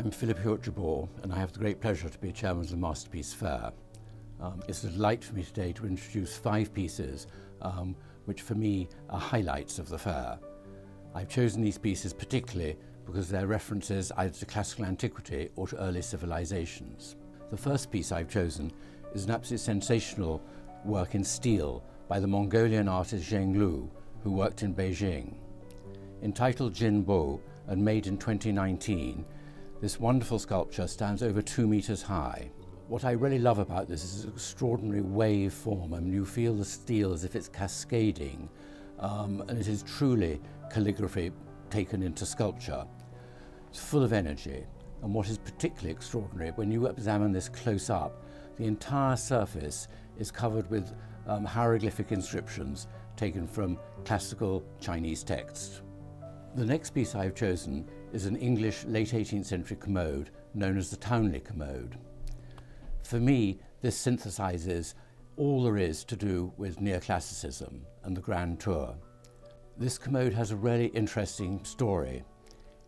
I'm Philip Hewat-Jaboor, and I have the great pleasure to be chairman of the Masterpiece Fair. It's a delight for me today to introduce 5 pieces which for me are highlights of the fair. I've chosen these pieces particularly because they're references either to classical antiquity or to early civilizations. The first piece I've chosen is an absolutely sensational work in steel by the Mongolian artist Jinbu, who worked in Beijing. Entitled Jinbu and made in 2019, this wonderful sculpture stands over 2 meters high. What I really love about this is its extraordinary wave form. I mean, you feel the steel as if it's cascading, and it is truly calligraphy taken into sculpture. It's full of energy, and what is particularly extraordinary, when you examine this close up, the entire surface is covered with hieroglyphic inscriptions taken from classical Chinese texts. The next piece I've chosen is an English late 18th century commode known as the Townley commode. For me, this synthesizes all there is to do with neoclassicism and the Grand Tour. This commode has a really interesting story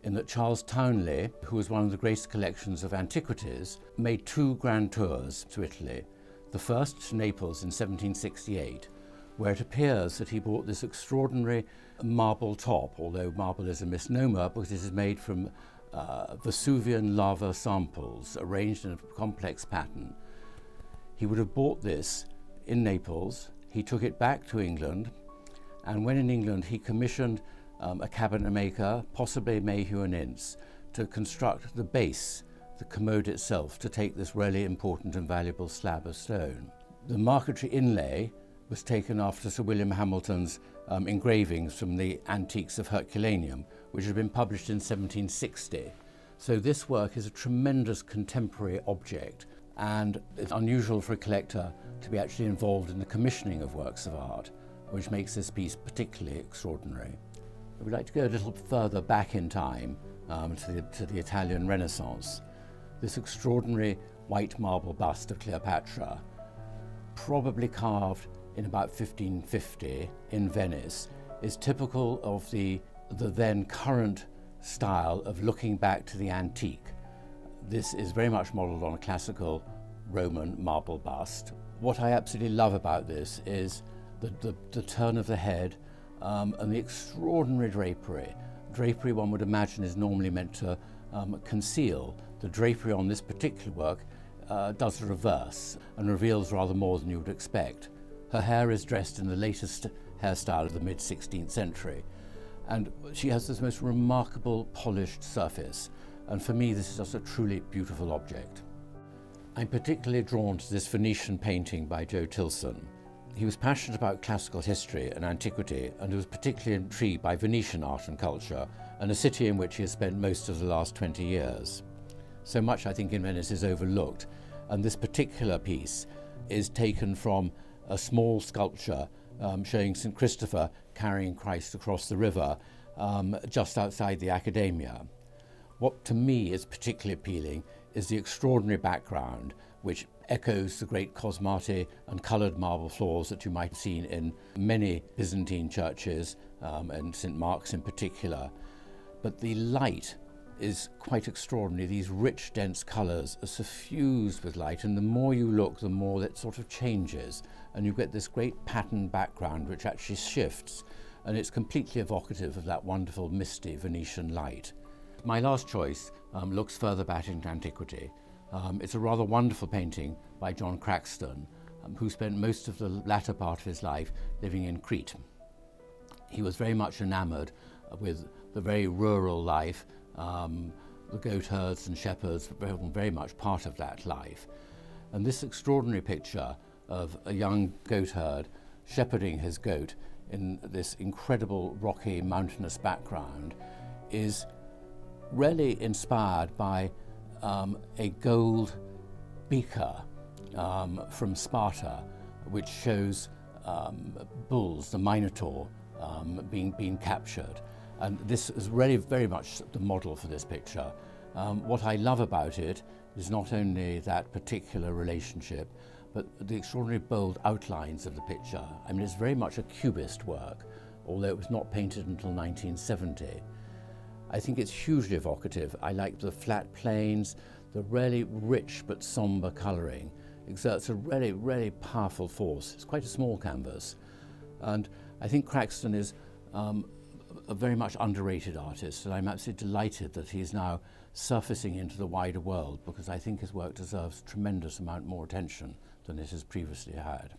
in that Charles Townley, who was one of the greatest collections of antiquities, made 2 grand tours to Italy. The first to Naples in 1768, where it appears that he bought this extraordinary marble top, although marble is a misnomer because it is made from Vesuvian lava samples arranged in a complex pattern. He would have bought this in Naples. He took it back to England, and when in England he commissioned a cabinet maker, possibly Mayhew and Ince, to construct the base, the commode itself, to take this really important and valuable slab of stone. The marquetry inlay was taken after Sir William Hamilton's engravings from the Antiques of Herculaneum, which had been published in 1760. So this work is a tremendous contemporary object, and it's unusual for a collector to be actually involved in the commissioning of works of art, which makes this piece particularly extraordinary. I would like to go a little further back in time to the Italian Renaissance. This extraordinary white marble bust of Cleopatra, probably carved in about 1550 in Venice, is typical of the then current style of looking back to the antique. This is very much modelled on a classical Roman marble bust. What I absolutely love about this is the turn of the head and the extraordinary drapery. Drapery, one would imagine, is normally meant to conceal. The drapery on this particular work does the reverse and reveals rather more than you would expect. Her hair is dressed in the latest hairstyle of the mid-16th century, and she has this most remarkable polished surface, and for me this is just a truly beautiful object. I'm particularly drawn to this Venetian painting by Joe Tilson. He was passionate about classical history and antiquity, and was particularly intrigued by Venetian art and culture, and a city in which he has spent most of the last 20 years. So much, I think, in Venice is overlooked, and this particular piece is taken from a small sculpture showing St. Christopher carrying Christ across the river just outside the Accademia. What to me is particularly appealing is the extraordinary background, which echoes the great cosmate and coloured marble floors that you might have seen in many Byzantine churches, and St. Mark's in particular. But the light is quite extraordinary. These rich, dense colours are suffused with light, and the more you look, the more that sort of changes, and you get this great pattern background which actually shifts, and it's completely evocative of that wonderful misty Venetian light. My last choice looks further back into antiquity. It's a rather wonderful painting by John Craxton, who spent most of the latter part of his life living in Crete. He was very much enamoured with the very rural life. The goat herds and shepherds were very much part of that life. And this extraordinary picture of a young goat herd shepherding his goat in this incredible rocky mountainous background is really inspired by a gold beaker from Sparta, which shows bulls, the Minotaur, being captured. And this is really very much the model for this picture. What I love about it is not only that particular relationship, but the extraordinary bold outlines of the picture. I mean, it's very much a cubist work, although it was not painted until 1970. I think it's hugely evocative. I like the flat planes, the really rich but sombre colouring. Exerts a really, really powerful force. It's quite a small canvas. And I think Craxton is a very much underrated artist, and I'm absolutely delighted that he's now surfacing into the wider world, because I think his work deserves a tremendous amount more attention than it has previously had.